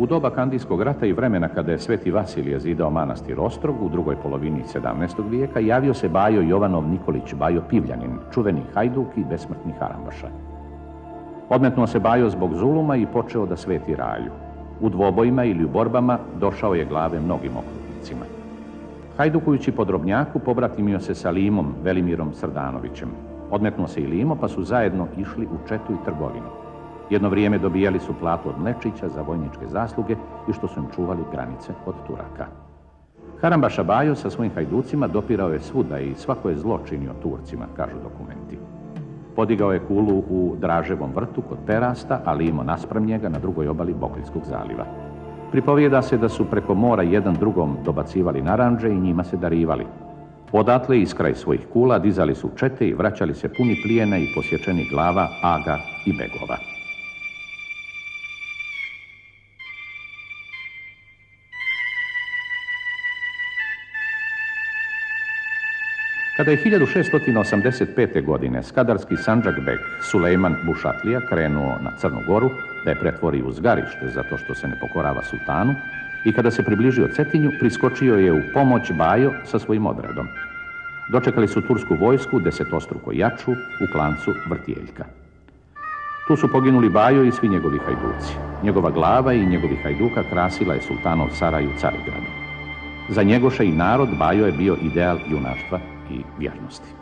U doba Kandijskog rata i vremena kada je Sveti Vasilije zidao manastir Ostrog u drugoj polovini 17. vijeka, javio se Bajo Jovanov Nikolić Bajo Pivljanin, čuveni hajduk i besmrtni harambaša. Odmetnuo se Bajo zbog zuluma i počeo da sveti ralju. U dvobojima ili u borbama došao je glave mnogim okrutnicima. Hajdukujući po Drobnjaku pobratimio se sa Limom Velimirom Srdanovićem. Odmetnuo se i Limo, pa su zajedno išli u četu i trgovinu. Jedno vrijeme dobijali su platu od Mlečića za vojničke zasluge i što su im čuvali granice od Turaka. Harambaša Bajo sa svojim hajducima dopirao je svuda i svako je zlo činio Turcima, kažu dokumenti. Podigao je kulu u Draževom vrtu kod Perasta, a Limo naspram njega na drugoj obali Boklijskog zaliva. Pripovijeda se da su preko mora jedan drugom dobacivali naranđe i njima se darivali. Odatle iskraj svojih kula dizali su čete i vraćali se puni plijena i posječenih glava, aga i begova. Kada je 1685. godine skadarski sandžak-bek Sulejman Bušatlija krenuo na Crnu Goru da je pretvori u zgarište zato što se ne pokorava sultanu i kada se približio Cetinju, priskočio je u pomoć Bajo sa svojim odredom. Dočekali su tursku vojsku, desetostruko jaču, u klancu Vrtijeljka. Tu su poginuli Bajo i svi njegovi hajduci. Njegova glava i njegovi hajduka krasila je sultanov Saraj u Carigradu. Za Njegoša i narod Bajo je bio ideal junaštva i vjernosti.